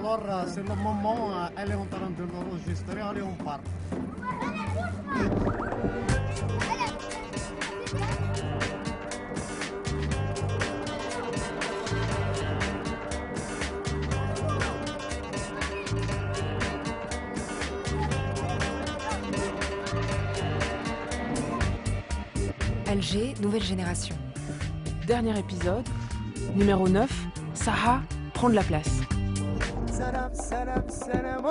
Alors, c'est le moment, elle est en train de l'enregistrer, allez, on part. Alger, nouvelle génération. Dernier épisode, numéro 9, Saha, prendre la place. Salam, salam, salam,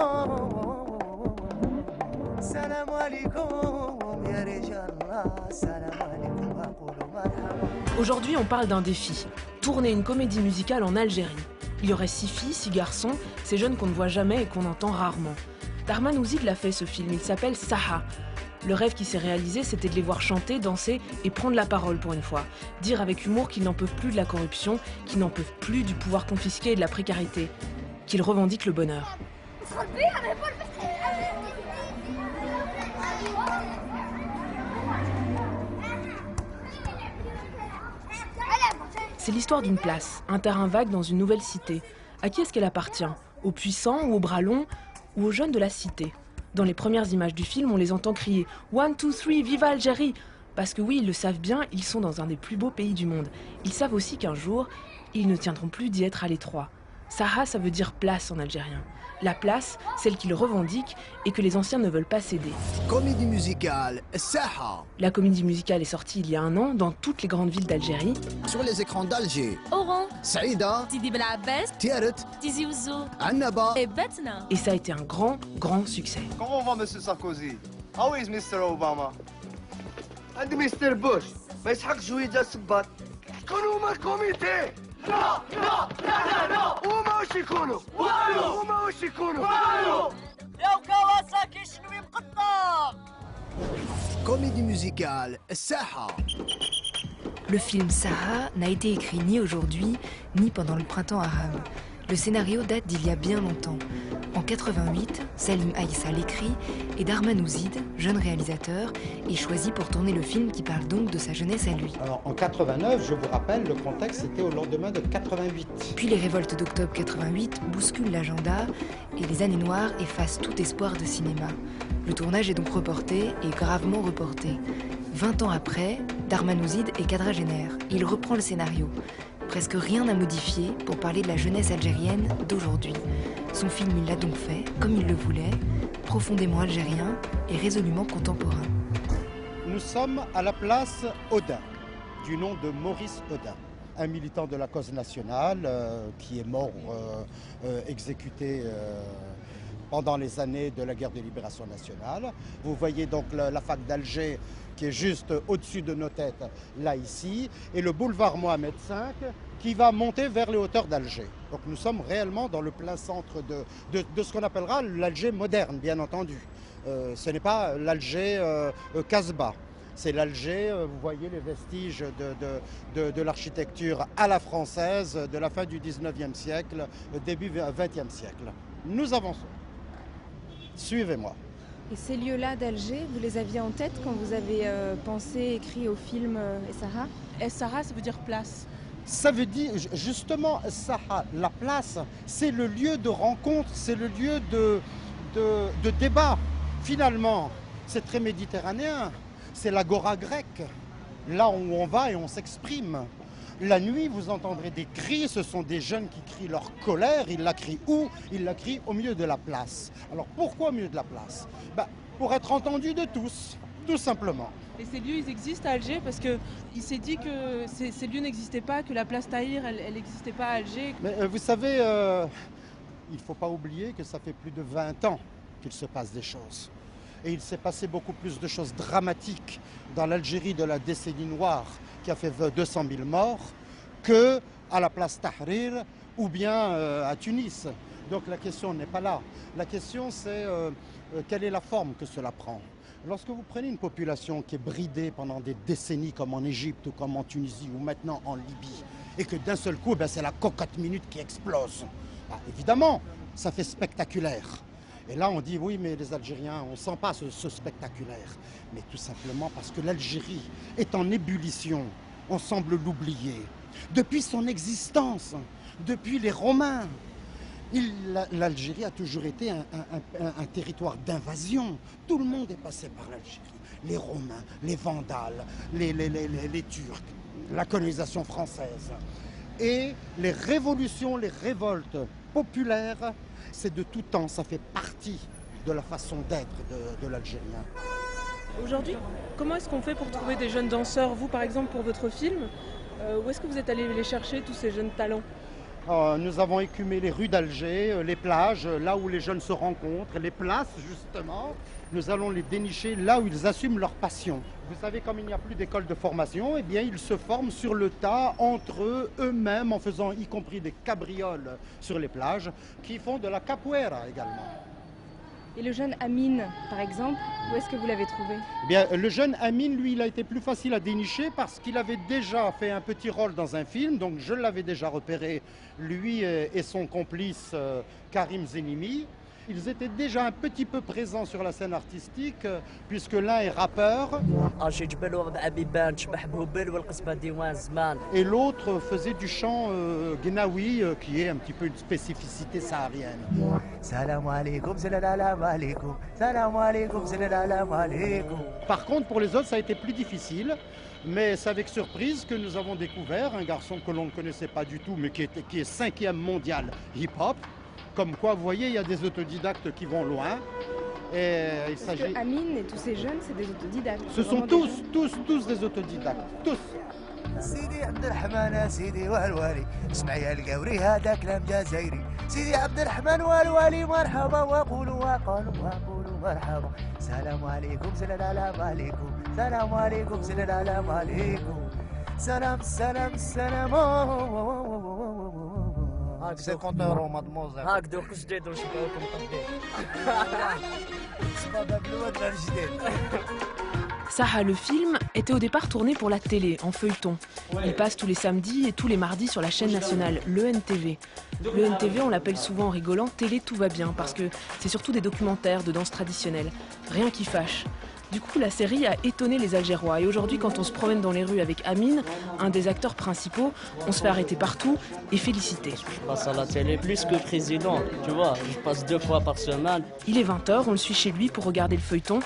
salam alaikum, ya rijallah, salam alaikum, aqulu marhaba. Aujourd'hui, on parle d'un défi, tourner une comédie musicale en Algérie. Il y aurait 6 filles, 6 garçons, ces jeunes qu'on ne voit jamais et qu'on entend rarement. Darman Ouzid l'a fait ce film, il s'appelle Saha. Le rêve qui s'est réalisé, c'était de les voir chanter, danser et prendre la parole pour une fois. Dire avec humour qu'ils n'en peuvent plus de la corruption, qu'ils n'en peuvent plus du pouvoir confisqué et de la précarité, qu'ils revendiquent le bonheur. C'est l'histoire d'une place, un terrain vague dans une nouvelle cité. À qui est-ce qu'elle appartient? Aux puissants ou aux bras longs ou aux jeunes de la cité? Dans les premières images du film, on les entend crier « 1, 2, 3, viva Algérie !» Parce que oui, ils le savent bien, ils sont dans un des plus beaux pays du monde. Ils savent aussi qu'un jour, ils ne tiendront plus d'y être à l'étroit. Saha, ça veut dire place en algérien. La place, celle qu'ils revendiquent et que les anciens ne veulent pas céder. Comédie musicale, Saha. La comédie musicale est sortie il y a un an dans toutes les grandes villes d'Algérie. Sur les écrans d'Alger. Oran, Saïda, Sidi Bel Abbas, Tiaret, Tizi Ouzou Annaba. et Batna. Et ça a été un grand, grand succès. Comment va, Monsieur Sarkozy? How is Mr. Obama? And Mr. Bush? ما يسحقش ويجا الصباط. شكون هما الكوميتي؟ لا لا لا لا هما واش يكونوا؟ والو هما واش يكونوا؟ والو يا كواساكي شنو يبقى؟ Comédie musicale, Saha. Le film Saha n'a été écrit ni aujourd'hui, ni pendant le printemps arabe. Le scénario date d'il y a bien longtemps. En 88, Salim Aïssa l'écrit et Darman Ouzid, jeune réalisateur, est choisi pour tourner le film qui parle donc de sa jeunesse à lui. Alors en 89, je vous rappelle, le contexte était au lendemain de 88. Puis les révoltes d'octobre 88 bousculent l'agenda et les années noires effacent tout espoir de cinéma. Le tournage est donc reporté et gravement reporté. 20 ans après, Darman Ouzid est quadragénaire. Il reprend le scénario. Presque rien n'a modifié pour parler de la jeunesse algérienne d'aujourd'hui. Son film, il l'a donc fait, comme il le voulait, profondément algérien et résolument contemporain. Nous sommes à la place Odin, du nom de Maurice Odin, un militant de la cause nationale qui est mort exécuté pendant les années de la guerre de libération nationale. Vous voyez donc la fac d'Alger qui est juste au-dessus de nos têtes, là ici, et le boulevard Mohamed V qui va monter vers les hauteurs d'Alger. Donc nous sommes réellement dans le plein centre de ce qu'on appellera l'Alger moderne, bien entendu. Ce n'est pas l'Alger Casbah. C'est l'Alger, vous voyez les vestiges de l'architecture à la française de la fin du 19e siècle, début 20e siècle. Nous avançons. Suivez-moi. Et ces lieux-là d'Alger, vous les aviez en tête quand vous avez pensé, écrit au film Saha? Saha, ça veut dire place. Ça veut dire, justement, Saha, la place, c'est le lieu de rencontre, c'est le lieu de débat. Finalement, c'est très méditerranéen, c'est l'agora grecque, là où on va et on s'exprime. La nuit, vous entendrez des cris, ce sont des jeunes qui crient leur colère. Ils la crient où? Ils la crient au milieu de la place. Alors pourquoi au milieu de la place? Pour être entendu de tous, tout simplement. Et ces lieux, ils existent à Alger parce qu'il s'est dit que ces lieux n'existaient pas, que la place Tahir, elle n'existait pas à Alger. Mais vous savez, il ne faut pas oublier que ça fait plus de 20 ans qu'il se passe des choses. Et il s'est passé beaucoup plus de choses dramatiques dans l'Algérie de la décennie noire qui a fait 200 000 morts que à la place Tahrir ou bien à Tunis. Donc la question n'est pas là. La question c'est quelle est la forme que cela prend. Lorsque vous prenez une population qui est bridée pendant des décennies comme en Égypte ou comme en Tunisie ou maintenant en Libye et que d'un seul coup c'est la cocotte minute qui explose, évidemment ça fait spectaculaire. Et là, on dit, oui, mais les Algériens, on ne sent pas ce spectaculaire. Mais tout simplement parce que l'Algérie est en ébullition. On semble l'oublier. Depuis son existence, depuis les Romains, L'Algérie a toujours été un territoire d'invasion. Tout le monde est passé par l'Algérie. Les Romains, les Vandales, les Turcs, la colonisation française. Et les révolutions, les révoltes populaires, c'est de tout temps, ça fait partie de la façon d'être de l'Algérien. Aujourd'hui, comment est-ce qu'on fait pour trouver des jeunes danseurs? Vous, par exemple, pour votre film, où est-ce que vous êtes allé les chercher, tous ces jeunes talents? Nous avons écumé les rues d'Alger, les plages, là où les jeunes se rencontrent, les places justement. Nous allons les dénicher là où ils assument leur passion. Vous savez, comme il n'y a plus d'école de formation, eh bien, ils se forment sur le tas, entre eux-mêmes, en faisant y compris des cabrioles sur les plages, qui font de la capoeira également. Et le jeune Amine, par exemple, où est-ce que vous l'avez trouvé? Eh bien, le jeune Amine, lui, il a été plus facile à dénicher parce qu'il avait déjà fait un petit rôle dans un film, donc je l'avais déjà repéré, lui et son complice Karim Zenimi. Ils étaient déjà un petit peu présents sur la scène artistique, puisque l'un est rappeur et l'autre faisait du chant gnawi, qui est un petit peu une spécificité saharienne. Par contre, pour les autres, ça a été plus difficile. Mais c'est avec surprise que nous avons découvert un garçon que l'on ne connaissait pas du tout, mais qui est 5e mondial hip-hop. Comme quoi, vous voyez, il y a des autodidactes qui vont loin. Et il Parce que Amine et tous ces jeunes, c'est des autodidactes. Ce sont tous des autodidactes, tous. سيدي عبد الرحمن يا سيدي والوالي اسمع يا القوري هذا كلام جزائري سيدي عبد الرحمن والوالي مرحبا وقولوا مرحبا سلام عليكم سلام عليكم سلام عليكم سلام عليكم سلام سلام سلام هاك 50 اورو مادموزيل هاك دوك جديد واش بغاكم قدي صبادا بالواد الجديد. Saha, le film, était au départ tourné pour la télé, en feuilleton. Il passe tous les samedis et tous les mardis sur la chaîne nationale, l'ENTV. L'ENTV, on l'appelle souvent en rigolant Télé Tout va bien, parce que c'est surtout des documentaires de danse traditionnelle. Rien qui fâche. Du coup, la série a étonné les Algérois. Et aujourd'hui, quand on se promène dans les rues avec Amine, un des acteurs principaux, on se fait arrêter partout et féliciter. Je passe à la télé plus que président, tu vois. Je passe 2 fois par semaine. Il est 20h, on le suit chez lui pour regarder le feuilleton.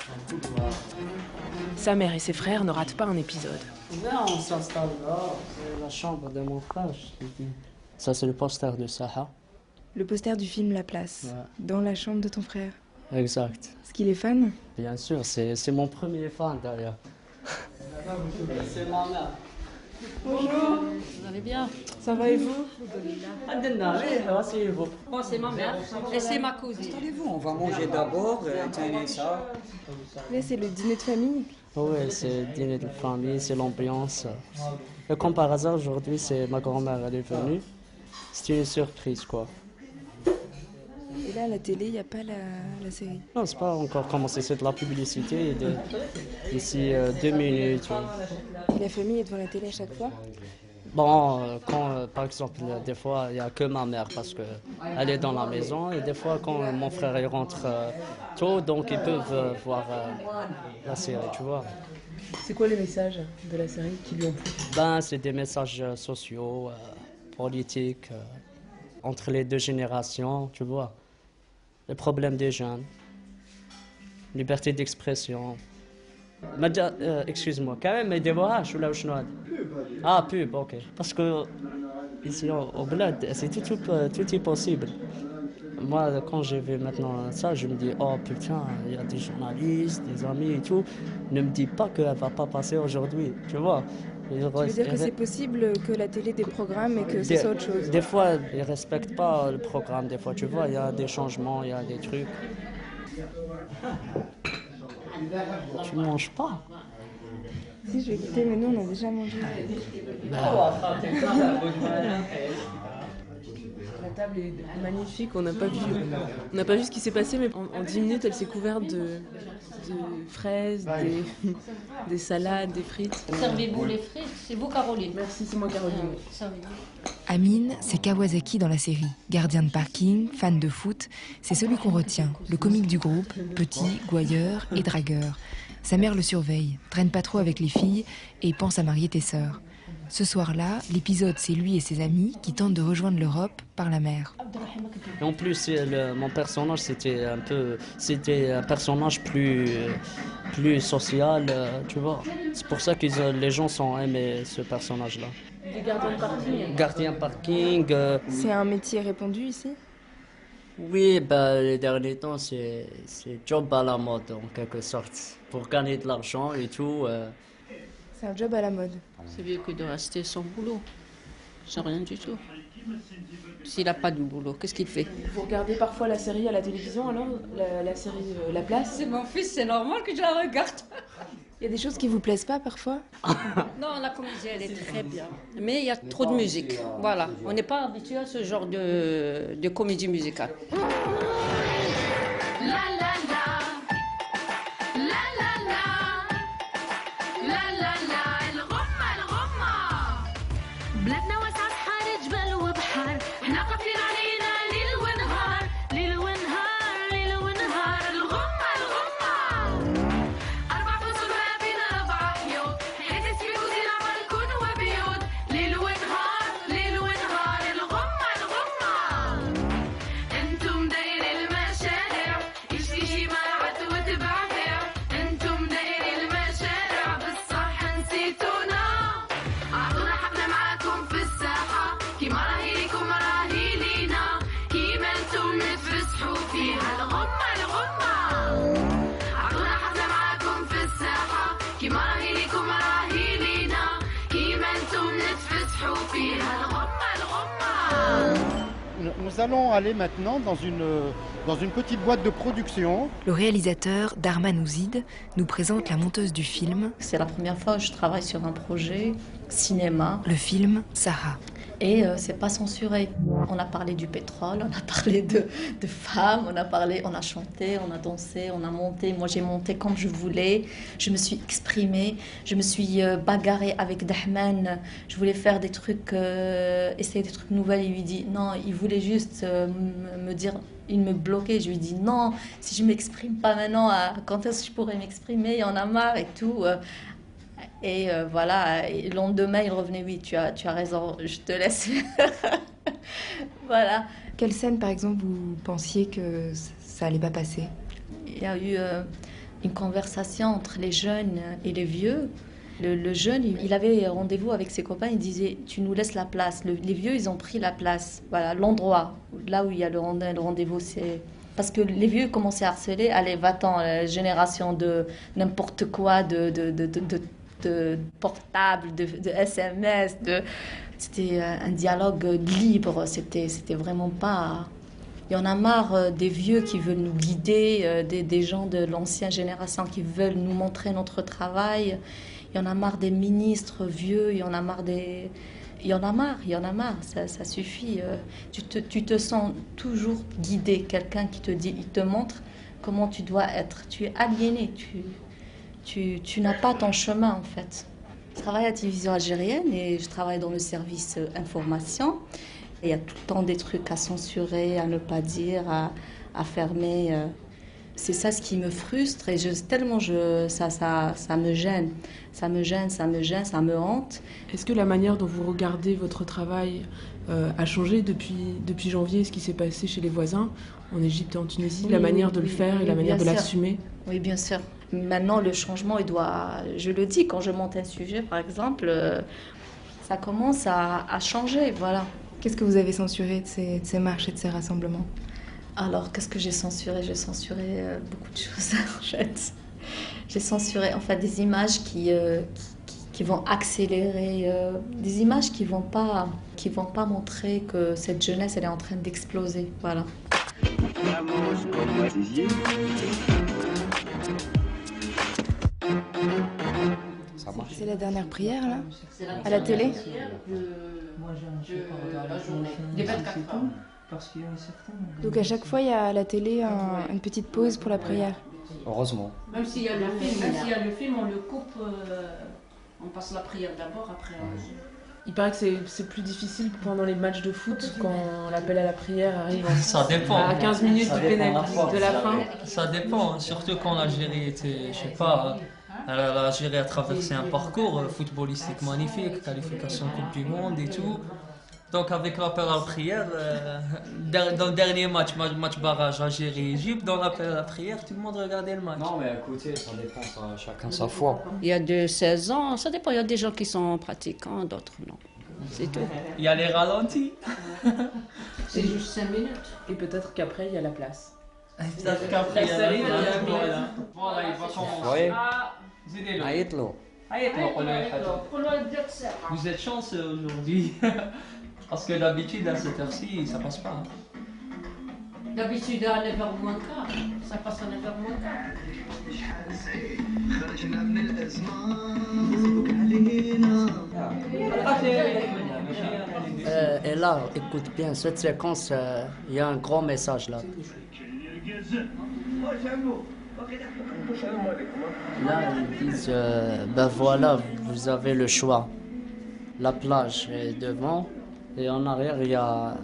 Sa mère et ses frères ne ratent pas un épisode. Là, on s'installe là, c'est la chambre de mon frère. Ça, c'est le poster de Saha. Le poster du film La Place, Ouais. dans la chambre de ton frère. Exact. Est-ce qu'il est fan? Bien sûr, c'est mon premier fan d'ailleurs. C'est ma mère. Bonjour. Vous allez bien? Ça va et vous? Asseyez-vous. Moi, c'est ma mère et c'est ma cousine. Installez-vous, on va manger d'abord, tenez ça. Là, c'est le dîner de famille. Oui, c'est le dîner de famille, c'est l'ambiance. Et comme par hasard, aujourd'hui, c'est ma grand-mère, elle est venue. C'était une surprise, quoi. Et là, à la télé, il n'y a pas la série. Non, c'est pas encore commencé, c'est de la publicité. D'ici 2 minutes. Et la famille est devant la télé à chaque fois? Bon, quand, par exemple, des fois, il n'y a que ma mère parce qu'elle est dans la maison. Et des fois, quand mon frère il rentre tôt, donc ils peuvent voir la série, tu vois. C'est quoi les messages de la série qui lui ont plu? Ben, c'est des messages sociaux, politiques, entre les 2 générations, tu vois. Les problèmes des jeunes, liberté d'expression. Excuse-moi, quand même, mais des voyages ou là où je suis. Ah, pub, ok. Parce que ici au bled, c'est tout est possible. Moi, quand j'ai vu maintenant ça, je me dis, oh putain, il y a des journalistes, des amis et tout. Ne me dis pas qu'elle ne va pas passer aujourd'hui, tu vois. Tu veux dire que c'est possible que la télé des programmes et que c'est autre chose? Des fois, ils ne respectent pas le programme, des fois, tu vois, il y a des changements, il y a des trucs. Tu ne manges pas? Si, je vais goûter, mais nous, on a déjà mangé. La table est magnifique, on n'a pas vu ce qui s'est passé, mais en 10 minutes, elle s'est couverte de fraises, des salades, des frites. Servez-vous les frites? C'est vous, Caroline? Merci, c'est moi, Caroline. Servez-vous. Amine, c'est Kawasaki dans la série. Gardien de parking, fan de foot, c'est celui qu'on retient, le comique du groupe, petit, gouailleur et dragueur. Sa mère le surveille, traîne pas trop avec les filles et pense à marier tes sœurs. Ce soir-là, l'épisode, c'est lui et ses amis qui tentent de rejoindre l'Europe par la mer. Et en plus, mon personnage, c'était un personnage plus social, tu vois. C'est pour ça que les gens ont aimé ce personnage-là. Des gardiens de parking. Gardien parking. C'est un métier répandu ici? Oui, les derniers temps, c'est job à la mode, en quelque sorte. Pour gagner de l'argent et tout. C'est un job à la mode. C'est mieux que de rester sans boulot. Sans rien du tout. S'il n'a pas de boulot, qu'est-ce qu'il fait? Vous regardez parfois la série à la télévision, alors la série La Place? C'est mon fils, c'est normal que je la regarde. Il y a des choses qui vous plaisent pas parfois? Non, la comédie, elle est très bien. Mais il y a trop de musique. Voilà. On n'est pas habitué à ce genre de comédie musicale. بلادنا واسعة صحاري جبال وبحار حنا قافلين علينا ليل ونهار ليل ونهار ليل ونهار الغمة الغمة 4 فصول ما بين 4 حيوط حيت سميكو زين عمر الكون وبيوت ليل ونهار ليل ونهار الغمة الغمة انتم دايرين المشاريع يشتي شي معاد وتبع بيع انتم دايرين المشاريع بصح نسيتونا عطونا حقنا معاكم في الساحة كيما راهي ليكم راهي لينا كيما انتم نتفسحوا فيها الغمة الغمة عطونا حقنا معاكم في الساحة كيما راهي ليكم راهي لينا كيما انتم نتفسحوا فيها الغمة الغمة. Nous allons aller maintenant dans une petite boîte de production. Le réalisateur Darman Ouzid nous présente la monteuse du film. C'est la première fois que je travaille sur un projet cinéma. Le film Sarah. Et c'est pas censuré. On a parlé du pétrole, on a parlé de femmes, on a chanté, on a dansé, on a monté. Moi j'ai monté comme je voulais, je me suis exprimée, je me suis bagarrée avec Dahman. Je voulais faire des trucs, essayer des trucs nouveaux. Il lui dit non, il voulait juste me dire, il me bloquait. Je lui dis non, si je m'exprime pas maintenant, quand est-ce que je pourrais m'exprimer? Il y en a marre et tout. Et voilà, et le lendemain, il revenait, oui, tu as raison, je te laisse. Voilà. Quelle scène, par exemple, vous pensiez que ça allait pas passer? Il y a eu une conversation entre les jeunes et les vieux. Le jeune, il avait rendez-vous avec ses copains, il disait « tu nous laisses la place ». Les vieux, ils ont pris la place. Voilà, l'endroit, là où il y a le rendez-vous, c'est... Parce que les vieux commençaient à harceler, allez, va-t'en, la génération de n'importe quoi, de portable, de SMS, c'était un dialogue libre, c'était vraiment pas... Il y en a marre des vieux qui veulent nous guider, des gens de l'ancienne génération qui veulent nous montrer notre travail. Il y en a marre des ministres vieux, il y en a marre des... Il y en a marre, ça suffit. Tu te sens toujours guidé, quelqu'un qui te dit, il te montre comment tu dois être. Tu es aliéné, tu n'as pas ton chemin en fait. Je travaille à la télévision algérienne et je travaille dans le service information. Et il y a tout le temps des trucs à censurer, à ne pas dire, à fermer. C'est ça ce qui me frustre et tellement ça me gêne. Ça me hante. Est-ce que la manière dont vous regardez votre travail a changé depuis janvier, ce qui s'est passé chez les voisins en Égypte et en Tunisie, la manière de le faire et la manière de l'assumer? Oui, bien sûr. Maintenant, le changement, je le dis, quand je monte un sujet, par exemple, ça commence à changer, voilà. Qu'est-ce que vous avez censuré de ces marches et de ces rassemblements? Alors, qu'est-ce que j'ai censuré? J'ai censuré beaucoup de choses, en fait. J'ai censuré, en fait, des images qui vont accélérer, des images qui vont pas montrer que cette jeunesse, elle est en train d'exploser, voilà. C'est la dernière prière, là? À la télé? Donc à chaque fois, il y a à la télé une petite pause pour la prière. Heureusement. Même s'il y a le film, on le coupe, on passe la prière d'abord, après. Il paraît que c'est plus difficile pendant les matchs de foot quand l'appel à la prière arrive Ça dépend. à 15 minutes de la fin. Ça dépend, surtout quand l'Algérie était, je sais pas, Alors, l'Algérie a traversé un parcours footballistique magnifique, qualification Coupe du Monde et tout. Donc avec l'appel à la prière, dans le dernier match barrage Algérie-Égypte, dans l'appel à la prière, tout le monde regardait le match. Non mais écoutez, ça dépend, chacun sa foi. Il y a de 16 ans, ça dépend, il y a des gens qui sont pratiquants, d'autres non. C'est tout. Il y a les ralentis. C'est juste 5 minutes. Et peut-être qu'après, il y a la place. Peut-être qu'après, il y a la place. Voilà, il va commencer. Vous êtes chanceux aujourd'hui. Parce que d'habitude, à cette heure-ci, ça passe pas. D'habitude, à 9h moins quart, ça passe à 9h moins quart. Et là, écoute bien, cette séquence, il y a un grand message là. Là, ils disent, ben voilà, vous avez le choix. La plage est devant et en arrière, il y a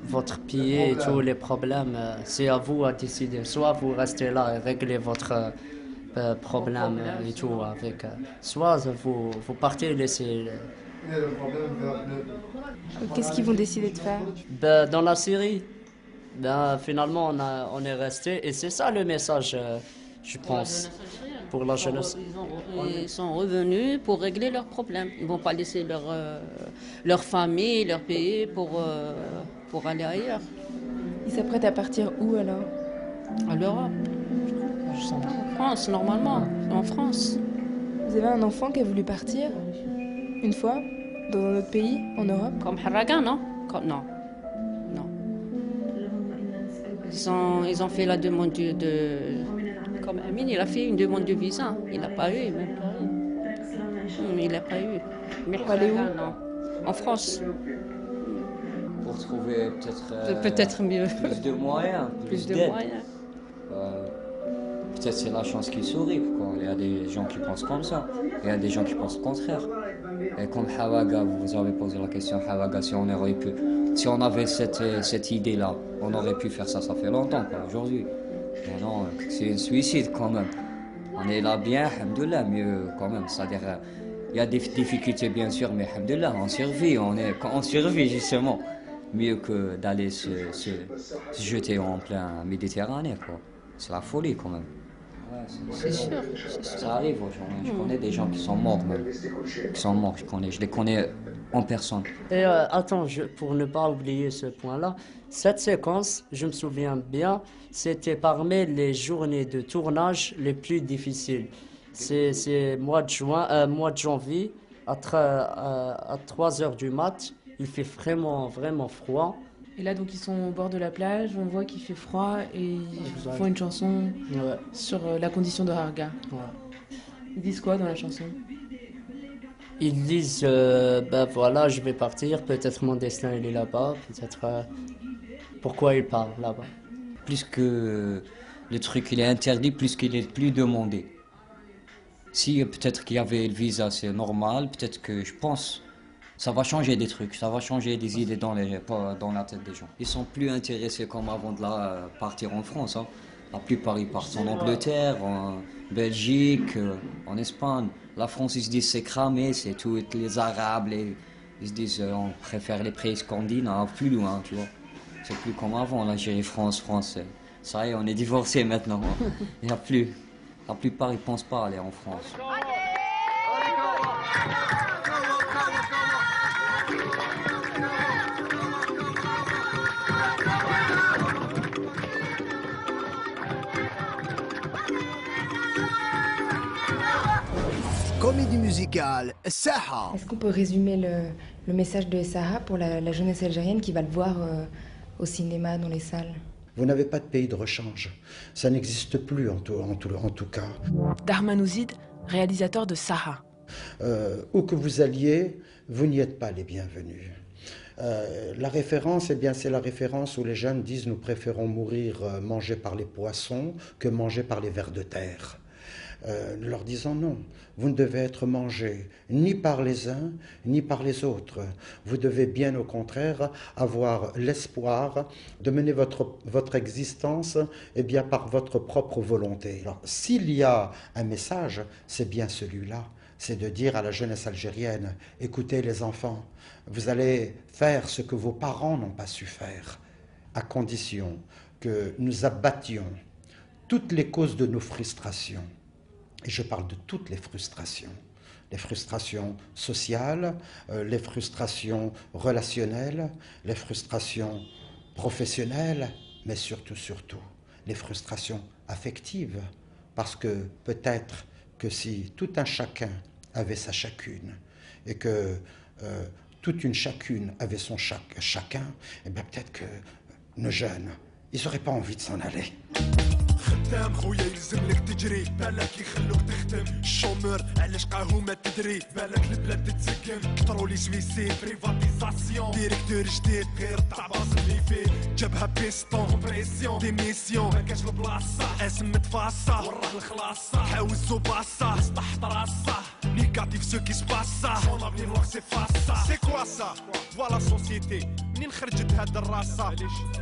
votre pied et tous les problèmes. C'est à vous à décider. Soit vous restez là et réglez votre problème et tout avec. Soit vous partez et laissez. Qu'est-ce qu'ils vont décider de faire? Ben, dans la série, ben, finalement, on est resté et c'est ça le message, je pense. Pour la jeunesse. Ils sont revenus pour régler leurs problèmes. Ils ne vont pas laisser leur famille, leur pays pour aller ailleurs. Ils s'apprêtent à partir où alors? À l'Europe. En France, normalement. En France. Vous avez un enfant qui a voulu partir une fois dans un autre pays, en Europe? Comme Harraga, non? Non. Ils ont fait la demande Comme Amine, il a fait une demande de visa. Il n'a pas eu, même pas eu. Il n'a pas eu. Mais pour aller où? Non. En France. Pour trouver peut-être mieux. Plus de moyens. Plus de moyens. Peut-être c'est la chance qui sourit. Quoi. Il y a des gens qui pensent comme ça. Il y a des gens qui pensent le contraire. Et comme Hawaga, vous avez posé la question, Hawaga, si on avait cette idée-là, on aurait pu faire ça fait longtemps, quoi, aujourd'hui. Mais non, c'est un suicide quand même. On est là bien, alhamdoulilah, mieux quand même. C'est-à-dire, il y a des difficultés bien sûr, mais alhamdoulilah, on survit, on survit justement. Mieux que d'aller se jeter en plein Méditerranée, quoi. C'est la folie quand même. Ouais, c'est sûr. Ça arrive aux gens. Je connais des gens qui sont morts même. Qui sont morts, je les connais en personne. Et attends, pour ne pas oublier ce point-là, cette séquence, je me souviens bien, c'était parmi les journées de tournage les plus difficiles. C'est mois de janvier, à 3h du mat, il fait vraiment froid. Et là, donc, ils sont au bord de la plage, on voit qu'il fait froid et ils font une chanson sur la condition de Harga. Ouais. Ils disent quoi dans la chanson? Ils disent, ben voilà, je vais partir, peut-être mon destin il est là-bas, peut-être pourquoi ils parlent là-bas. Plus que le truc il est interdit, plus qu'il est plus demandé. Si peut-être qu'il y avait le visa, c'est normal, peut-être que je pense... Ça va changer des trucs, ça va changer des idées dans la tête des gens. Ils sont plus intéressés comme avant de partir en France. Hein. La plupart ils partent en Angleterre, en Belgique, en Espagne. La France ils se disent c'est cramé, c'est tout les Arabes, ils se disent on préfère les pays scandinaves, plus loin, tu vois. C'est plus comme avant, l'Algérie, France, ça y est, on est divorcés maintenant. Il n'y a plus. La plupart ils pensent pas aller en France. Comédie musicale, Saha. Est-ce qu'on peut résumer le message de Saha pour la jeunesse algérienne qui va le voir au cinéma, dans les salles? Vous n'avez pas de pays de rechange. Ça n'existe plus en tout cas. Darman Ouzid, réalisateur de Saha. Où que vous alliez, vous n'y êtes pas les bienvenus. La référence, eh bien, c'est la référence où les jeunes disent nous préférons mourir mangés par les poissons que mangés par les vers de terre. Nous leur disons non, vous ne devez être mangé ni par les uns ni par les autres. Vous devez bien au contraire avoir l'espoir de mener votre existence bien, par votre propre volonté. Alors, s'il y a un message, c'est bien celui-là. C'est de dire à la jeunesse algérienne, écoutez les enfants, vous allez faire ce que vos parents n'ont pas su faire, à condition que nous abattions toutes les causes de nos frustrations. Et je parle de toutes les frustrations sociales, les frustrations relationnelles, les frustrations professionnelles, mais surtout, les frustrations affectives. Parce que peut-être que si tout un chacun avait sa chacune et que toute une chacune avait son chacun, eh bien peut-être que nos jeunes, ils n'auraient pas envie de s'en aller. خدام خويا يلزم لك تجري بالك يخلوك تخدم الشومور علاش قاهو ما تدري بالك البلاد تتسكن كترولي سويسي بريفاتيزاسيون ديريكتور جديد غير تاع باص اللي فيه جابها بيستون كومبريسيون ديميسيون ما كاش البلاصه اسم متفاصه وراه الخلاصه حاوزو باصه سطح طراسه نيجاتيف سو كي سباسا سون افنير نوار سي فاسا سي كوا سا فوالا سوسيتي منين خرجت هاد الراسه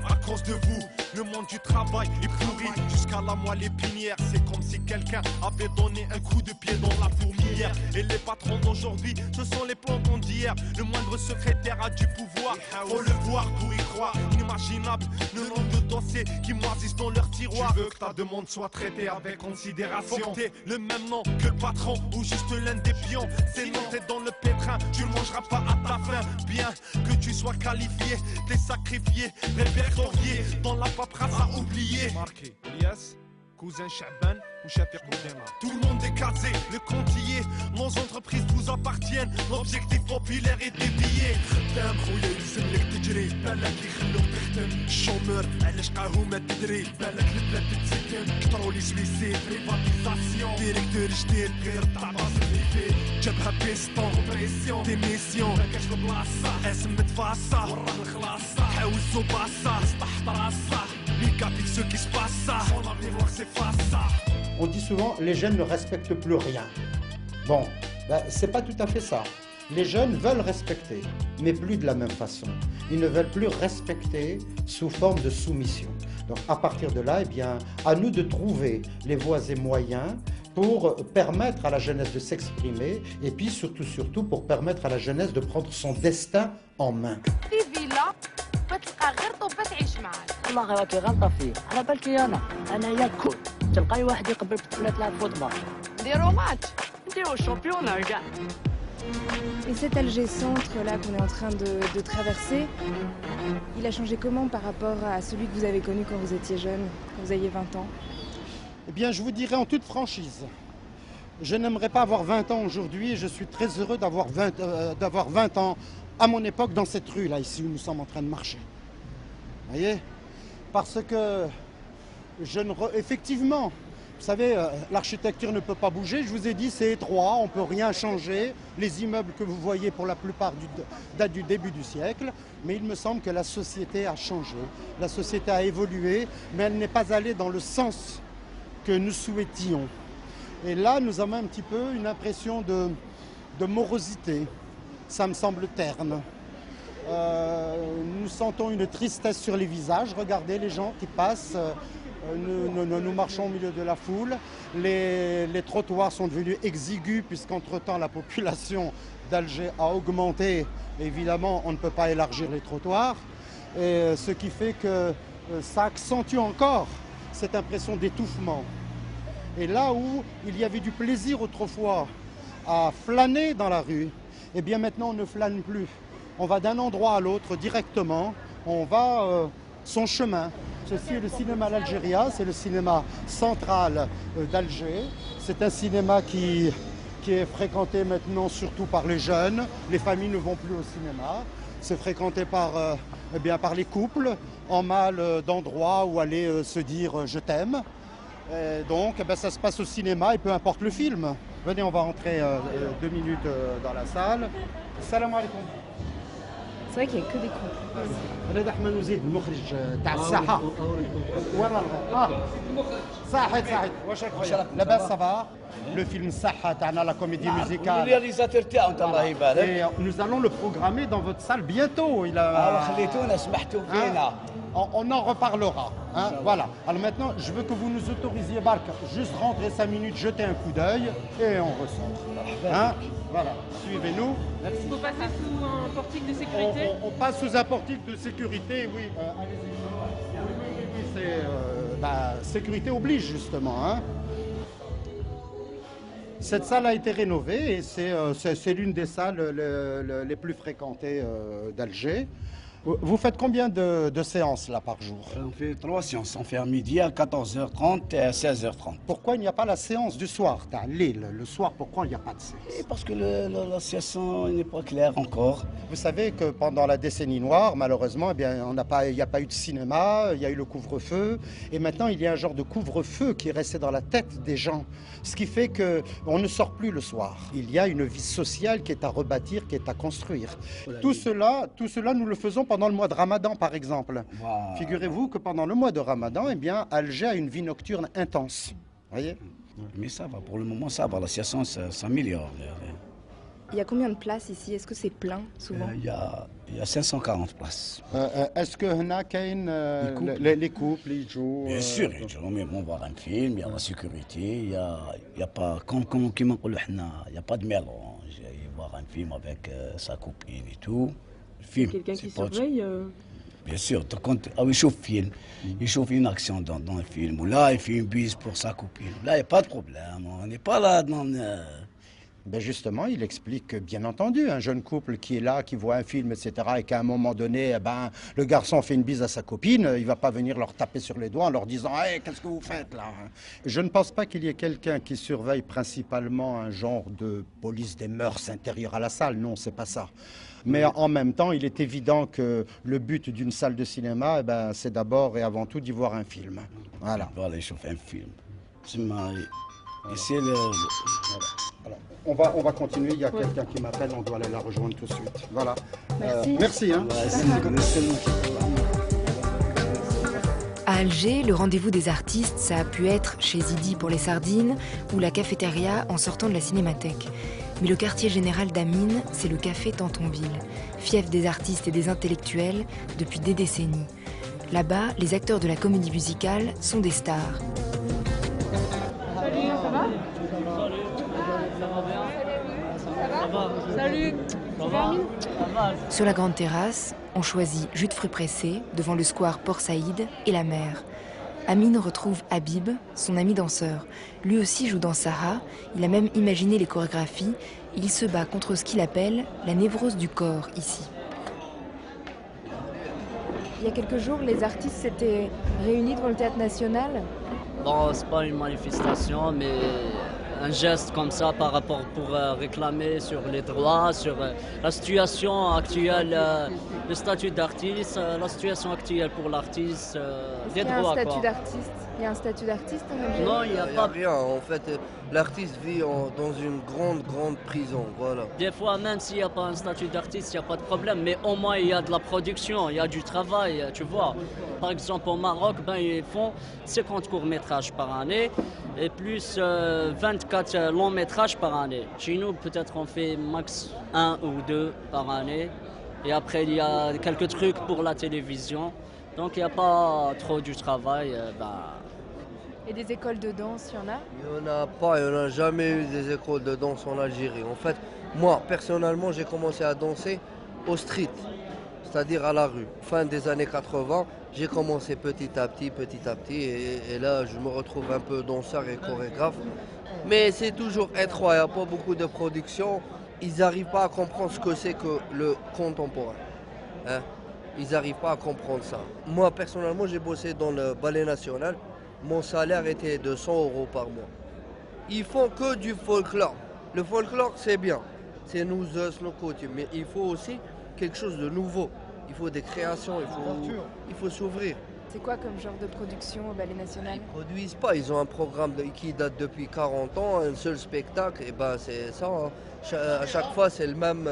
à cause de vous le monde du travail est pourri jusqu'à la moelle épinière. C'est comme si quelqu'un avait donné un coup de pied dans la fourmilière. Et les patrons d'aujourd'hui, ce sont les plantons d'hier. Le moindre secrétaire a du pouvoir, faut le voir pour y croire. Inimaginable le nombre de dossiers qui moisissent dans leur tiroir. Tu veux que ta demande soit traitée avec considération. Faut que t'aies le même nom que le patron ou juste l'un des pions. C'est non, t'es dans le pétrin, tu ne mangeras pas à ta faim. Bien que tu sois qualifié, t'es sacrifié, répertorié dans la paperasse à oublier. Marqué, Elias, cousin Chaban ou Chapiq Boudema. Tout le monde est casé, le comptier. Nos entreprises vous appartiennent. L'objectif populaire est dévié. خدام خويا يلزم لك تجري بالك يخلوك تخدم الشومور علاش قاهو ما تدري بالك البلاد تتسكن كترولي سويسي بريفاتيزاسيون ديريكتور جديد غير تاع باص اللي فيه جابها بيستون كومبريسيون ديميسيون ما كاش البلاصه اسم متفاصه وراه الخلاصه حاوزو باصه سطح طراسه نيجاتيف سو كي سباسا سون افنير نوار سي فاسا. On dit souvent les jeunes ne respectent plus rien. Bon, ben, c'est pas tout à fait ça. Les jeunes veulent respecter, mais plus de la même façon. Ils ne veulent plus respecter sous forme de soumission. Donc à partir de là, eh bien, à nous de trouver les voies et moyens pour permettre à la jeunesse de s'exprimer et puis surtout pour permettre à la jeunesse de prendre son destin en main. بتلقى غير طوبة تعيش معاك. والله راكي غلطة فيه، على بالكي أنا ياكل، تلقاي واحد يقبل بطفلة تلعب فوتبال. نديرو ماتش. نديرو الشامبيون كاع. Et cet Alger centre là qu'on est en train de traverser, il a changé comment par rapport à celui que vous avez connu quand vous étiez jeune, quand vous aviez 20 ans? Eh bien, je vous dirais en toute franchise, je n'aimerais pas avoir 20 ans aujourd'hui et je suis très heureux d'avoir 20 ans à mon époque dans cette rue là, ici où nous sommes en train de marcher. Vous voyez? Parce que effectivement, vous savez, l'architecture ne peut pas bouger. Je vous ai dit, c'est étroit, on ne peut rien changer. Les immeubles que vous voyez, pour la plupart, datent du début du siècle. Mais il me semble que la société a changé. La société a évolué, mais elle n'est pas allée dans le sens que nous souhaitions. Et là, nous avons un petit peu une impression de morosité. Ça me semble terne. Nous sentons une tristesse sur les visages. Regardez les gens qui passent. Nous marchons au milieu de la foule. Les trottoirs sont devenus exigus puisqu'entre-temps la population d'Alger a augmenté. Évidemment, on ne peut pas élargir les trottoirs. Et ce qui fait que ça accentue encore cette impression d'étouffement. Et là où il y avait du plaisir autrefois à flâner dans la rue, eh bien maintenant on ne flâne plus. On va d'un endroit à l'autre directement, on va son chemin. Ceci est le cinéma L'Algéria, c'est le cinéma central d'Alger. C'est un cinéma qui est fréquenté maintenant surtout par les jeunes. Les familles ne vont plus au cinéma. C'est fréquenté par les couples en mal d'endroits où aller se dire je t'aime. Donc ça se passe au cinéma et peu importe le film. Venez, on va entrer 2 minutes dans la salle. Salam alaikum. C'est vrai qu'il n'y a que des couples. رضا حمانوزيد المخرج تاع الساحه ورا صحيت واش راك لاباس صافا لو فيلم الساحه تاعنا لا كوميدي ميوزيكال الرياليزاتور تاعو انت الله يبارك nous allons le programmer dans votre salle bientôt خليتونا سمحتوا فينا On en reparlera. Hein, voilà. Alors maintenant, je veux que vous nous autorisiez, Bark, juste rentrer 5 minutes, jeter un coup d'œil et on ressort. Hein, voilà. Suivez-nous. Merci. Il faut passer sous un portique de sécurité. On passe sous un portique de sécurité, oui. Allez-y. Oui, c'est sécurité oblige justement. Hein. Cette salle a été rénovée et c'est l'une des salles les plus fréquentées d'Alger. Vous faites combien de séances là par jour? On fait 3 séances. On fait à midi, à 14h30 et à 16h30. Pourquoi il n'y a pas la séance du soir? Le soir, pourquoi il n'y a pas de séance? Et parce que la situation n'est pas claire encore. Vous savez que pendant la décennie noire, malheureusement, eh bien, il n'y a pas eu de cinéma, il y a eu le couvre-feu. Et maintenant, il y a un genre de couvre-feu qui est resté dans la tête des gens. Ce qui fait qu'on ne sort plus le soir. Il y a une vie sociale qui est à rebâtir, qui est à construire. Tout cela, nous le faisons pendant le mois de Ramadan, par exemple. Wow. Figurez-vous que pendant le mois de Ramadan, eh bien, Alger a une vie nocturne intense. Voyez? Mais ça va, pour le moment, ça va. La situation s'améliore. Il y a combien de places ici? Est-ce que c'est plein souvent? Il y a 540 places. Est-ce que les couples, ils jouent? Bien sûr, ils jouent, mais vont voir un film, il y a la sécurité, il y a pas, comme il n'y a pas de mélange. Il voir un film avec sa copine et tout. Film, quelqu'un qui surveille Bien sûr, il chauffe film, il chauffe une action dans le film. Là, il fait une bise pour sa copine. Là, il n'y a pas de problème. On n'est pas là dans... Ben justement, il explique que, bien entendu, un jeune couple qui est là, qui voit un film, etc., et qu'à un moment donné, le garçon fait une bise à sa copine, il ne va pas venir leur taper sur les doigts en leur disant hey, « qu'est-ce que vous faites là ?» Je ne pense pas qu'il y ait quelqu'un qui surveille principalement un genre de police des mœurs intérieures à la salle. Non, c'est pas ça. Mais en même temps, il est évident que le but d'une salle de cinéma, c'est d'abord et avant tout d'y voir un film. Voilà. Voilà, il chauffe un film. C'est on va continuer, il y a quelqu'un qui m'appelle, on doit aller la rejoindre tout de suite. Voilà. Merci. Merci. Hein. À Alger, le rendez-vous des artistes, ça a pu être chez Zidi pour les sardines ou la cafétéria en sortant de la cinémathèque. Mais le quartier général d'Amine, c'est le café Tantonville, fief des artistes et des intellectuels depuis des décennies. Là-bas, les acteurs de la comédie musicale sont des stars. Salut, ça va? Salut. Sur la grande terrasse, on choisit jus de fruits pressés devant le square Port Saïd et la mer. Amine retrouve Habib, son ami danseur. Lui aussi joue dans Sarah, il a même imaginé les chorégraphies. Il se bat contre ce qu'il appelle la névrose du corps ici. Il y a quelques jours, les artistes s'étaient réunis devant le Théâtre National. Bon, c'est pas une manifestation, mais un geste comme ça par rapport pour réclamer sur les droits, sur la situation actuelle, le statut d'artiste, la situation actuelle pour l'artiste, des droits. Il y a un statut d'artiste. Il y a un statut d'artiste en Algérie? Non, il n'y a pas rien. En fait, l'artiste vit dans une grande prison, voilà. Des fois, même s'il n'y a pas un statut d'artiste, il n'y a pas de problème, mais au moins il y a de la production, il y a du travail, tu vois. Par exemple, au Maroc, ils font 50 courts-métrages par année et plus 24 longs-métrages par année. Chez nous, peut-être on fait max 1 ou 2 par année. Et après, il y a quelques trucs pour la télévision. Donc, il n'y a pas trop du travail. Et des écoles de danse, il y en a? Il n'y en a pas, il n'y en a jamais eu des écoles de danse en Algérie. En fait, moi, personnellement, j'ai commencé à danser au street, c'est-à-dire à la rue. Fin des années 80, j'ai commencé petit à petit, et là, je me retrouve un peu danseur et chorégraphe. Mais c'est toujours étroit, il n'y a pas beaucoup de production. Ils n'arrivent pas à comprendre ce que c'est que le contemporain. Hein? Ils n'arrivent pas à comprendre ça. Moi, personnellement, j'ai bossé dans le Ballet National. Mon salaire était de 100 € par mois. Ils font que du folklore. Le folklore, c'est bien. C'est nos coutumes. Mais il faut aussi quelque chose de nouveau. Il faut des créations, il faut s'ouvrir. C'est quoi comme genre de production au Ballet National? Ils ne produisent pas. Ils ont un programme qui date depuis 40 ans, un seul spectacle. Et c'est ça. Hein. À chaque fois, c'est le même.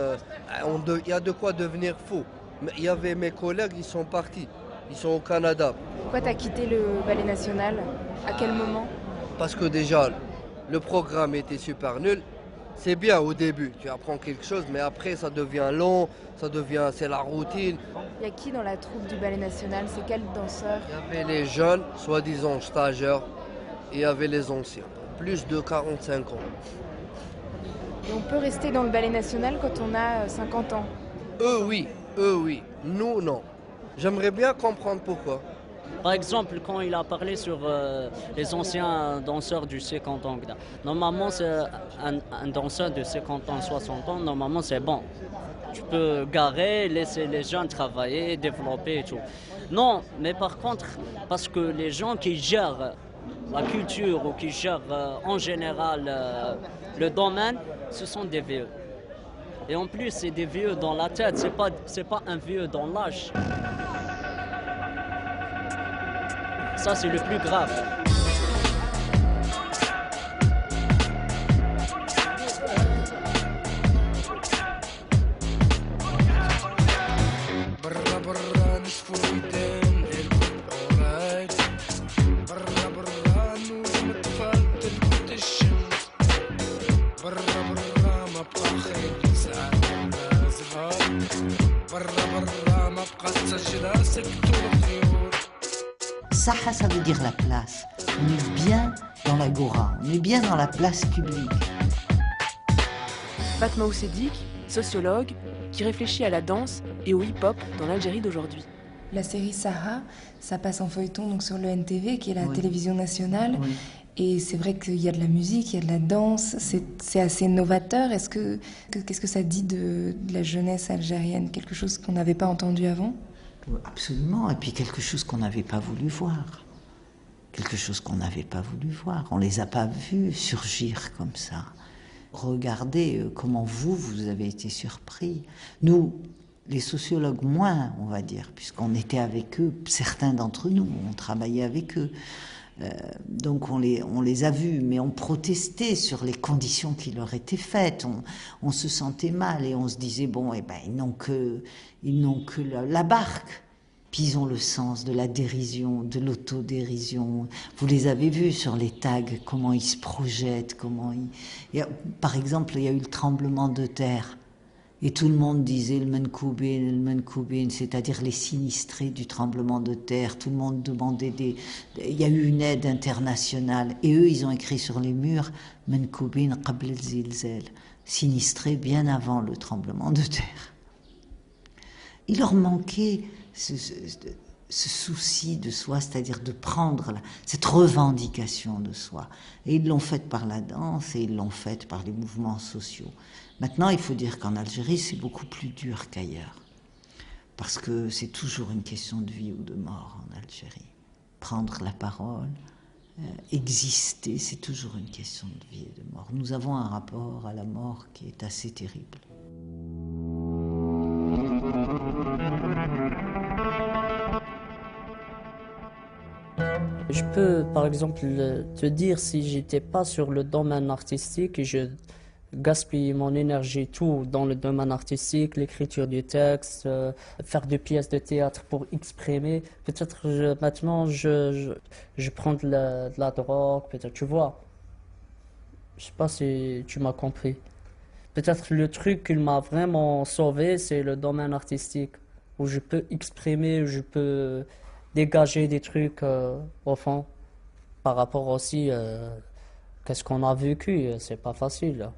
Il y a de quoi devenir fou. Mais il y avait mes collègues, ils sont partis. Ils sont au Canada. Pourquoi t'as quitté le ballet national? À quel moment? Parce que déjà, le programme était super nul. C'est bien au début, tu apprends quelque chose, mais après ça devient long, c'est la routine. Il y a qui dans la troupe du ballet national? C'est quel danseur? Il y avait les jeunes, soi-disant stagiaires, et il y avait les anciens, plus de 45 ans. Et on peut rester dans le ballet national quand on a 50 ans? Eux oui, nous non. J'aimerais bien comprendre pourquoi. Par exemple, quand il a parlé sur les anciens danseurs du 50 ans, normalement, c'est un danseur de 50 ans, 60 ans, normalement, c'est bon. Tu peux garer, laisser les jeunes travailler, développer et tout. Non, mais par contre, parce que les gens qui gèrent la culture ou qui gèrent en général le domaine, ce sont des vieux. Et en plus, c'est des vieux dans la tête, c'est pas un vieux dans l'âge. Ça, c'est le plus grave. Saha, ça veut dire la place. On est bien dans l'agora, on est bien dans la place publique. Fatma Oussedik, sociologue, qui réfléchit à la danse et au hip-hop dans l'Algérie d'aujourd'hui. La série Saha, ça passe en feuilleton donc sur le NTV, qui est la télévision nationale. Oui. Et c'est vrai qu'il y a de la musique, il y a de la danse, c'est assez novateur. Qu'est-ce que ça dit de la jeunesse algérienne? Quelque chose qu'on n'avait pas entendu avant? Absolument, et puis quelque chose qu'on n'avait pas voulu voir. Quelque chose qu'on n'avait pas voulu voir. On ne les a pas vus surgir comme ça. Regardez comment vous avez été surpris. Nous, les sociologues moins, on va dire, puisqu'on était avec eux, certains d'entre nous, on travaillait avec eux. Donc on les a vus, mais on protestait sur les conditions qui leur étaient faites. On se sentait mal et on se disait, bon, eh ben, ils n'ont que la barque. Puis ils ont le sens de la dérision, de l'autodérision. Vous les avez vus sur les tags, comment ils se projettent, par exemple, il y a eu le tremblement de terre. Et tout le monde disait le Menkoubin, c'est-à-dire les sinistrés du tremblement de terre. Tout le monde demandait il y a eu une aide internationale. Et eux, ils ont écrit sur les murs Menkoubin qabl al-zilzal, sinistrés bien avant le tremblement de terre. Il leur manquait ce souci de soi, c'est-à-dire de prendre cette revendication de soi. Et ils l'ont faite par la danse et ils l'ont faite par les mouvements sociaux. Maintenant, il faut dire qu'en Algérie, c'est beaucoup plus dur qu'ailleurs. Parce que c'est toujours une question de vie ou de mort en Algérie. Prendre la parole, exister, c'est toujours une question de vie et de mort. Nous avons un rapport à la mort qui est assez terrible. Je peux, par exemple, te dire si j'étais pas sur le domaine artistique et je gaspille mon énergie tout dans le domaine artistique, l'écriture du texte, faire des pièces de théâtre pour exprimer. Peut-être maintenant je prends de la drogue, peut-être, tu vois. Je sais pas si tu m'as compris. Peut-être le truc qui m'a vraiment sauvé, c'est le domaine artistique, où je peux exprimer, où je peux dégager des trucs au fond, par rapport aussi qu'est-ce qu'on a vécu, c'est pas facile.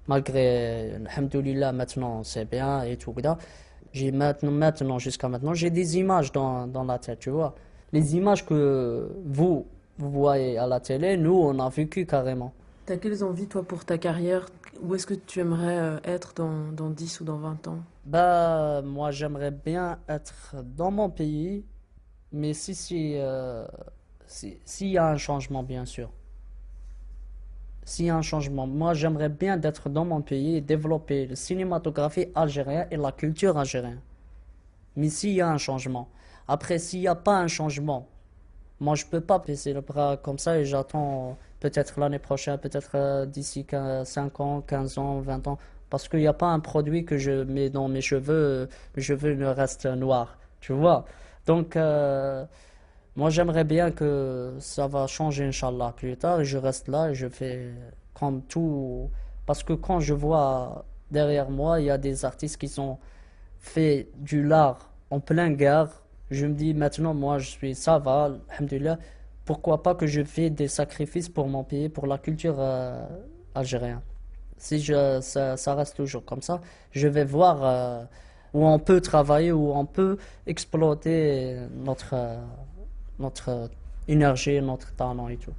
Malgré, alhamdoulilah, maintenant c'est bien et tout. J'ai maintenant, jusqu'à maintenant, j'ai des images dans la tête, tu vois. Les images que vous voyez à la télé, nous, on a vécu carrément. T'as quelles envies, toi, pour ta carrière? Où est-ce que tu aimerais être dans 10 ou dans 20 ans? Moi, j'aimerais bien être dans mon pays, mais s'il y a un changement, bien sûr. S'il y a un changement, moi j'aimerais bien d'être dans mon pays et développer la cinématographie algérienne et la culture algérienne. Mais s'il y a un changement, après s'il n'y a pas un changement, moi je ne peux pas baisser le bras comme ça et j'attends peut-être l'année prochaine, peut-être d'ici 5 ans, 15 ans, 20 ans. Parce qu'il n'y a pas un produit que je mets dans mes cheveux ne restent noirs, tu vois. Donc, moi, j'aimerais bien que ça va changer, Inch'Allah, plus tard. Et je reste là et je fais comme tout. Parce que quand je vois derrière moi, il y a des artistes qui ont fait du l'art en pleine guerre. Je me dis, maintenant, moi, ça va, alhamdoulilah. Pourquoi pas que je fais des sacrifices pour mon pays, pour la culture algérienne. Si ça reste toujours comme ça, je vais voir où on peut travailler, où on peut exploiter notre énergie, notre talent et tout.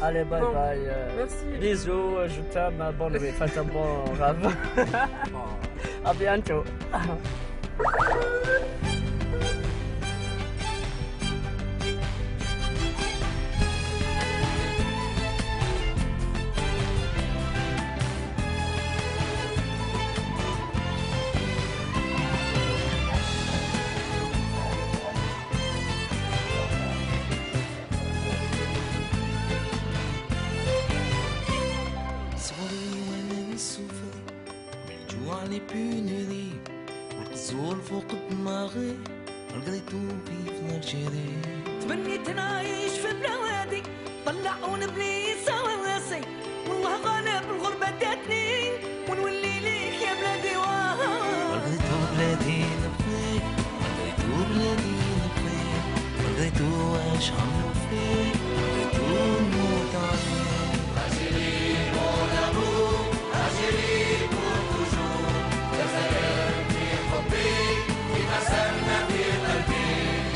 Allez, bye Bon, bye. merci. Bisous, je t'aime, bonne nuit, faites un bon rêve. À bientôt. علي بونري والزول فوق دماغي لقيتو في الجيري تبنيت نعيش في بلوادي طلعون بلي سواسي والله غالب الغربة داتني ونولي ليك يا بلادي لقيتو بلادي نبغيك لقيتو بلادي نبغيك لقيتو واش عملو فيك لقيتو نموت عليك Algérie mon amour Algérie pour toujours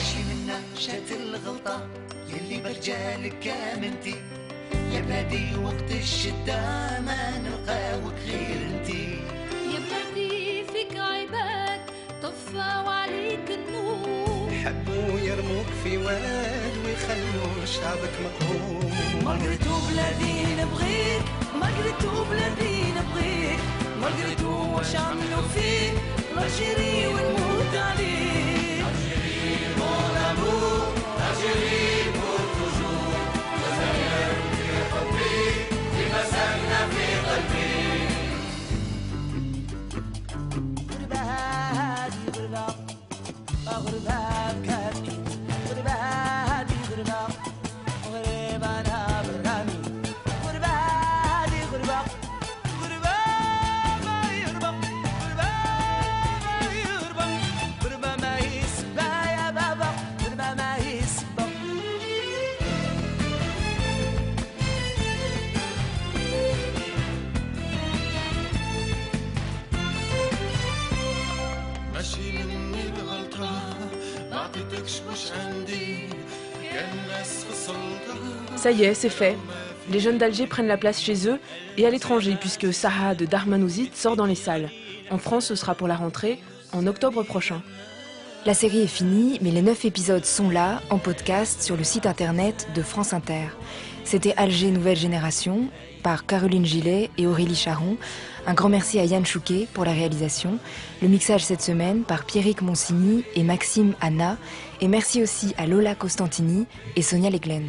شي منا جات الغلطة يلي برجالك امنتي يا بلادي وقت الشدة ما نلقاوك غير انتي يا بلادي فيك عباد طفاو عليك النور حبوا يرموك في واد ويخلوا شعبك مقهور مالغريتو بلادي نبغيك مالغريتو بلادي نبغيك مالغريتو واش عملوا فيك الجيري ونموت عليك الجيري مون امور الجيري بور توجور الجزائر في حبي ديما ساكنة في قلبي غربة هادي غربة غربة بكاتني غربة هادي غربة غريبة أنا برامي غربة هادي غربة غربة ما يربى غربة ما يربى غربة ما يسبى يا بابا غربة ما يسبى ماشي مني الغلطة ما عطيتكش واش عندي كان الناس في السلطة Ça y est, c'est fait. Les jeunes d'Alger prennent la place chez eux et à l'étranger, puisque Saha de Darmanouzid sort dans les salles. En France, ce sera pour la rentrée, en octobre prochain. La série est finie, mais les 9 épisodes sont là, en podcast, sur le site internet de France Inter. C'était Alger Nouvelle Génération, par Caroline Gillet et Aurélie Charon. Un grand merci à Yann Chouquet pour la réalisation. Le mixage cette semaine par Pierrick Monsigny et Maxime Anna. Et merci aussi à Lola Costantini et Sonia Leglen.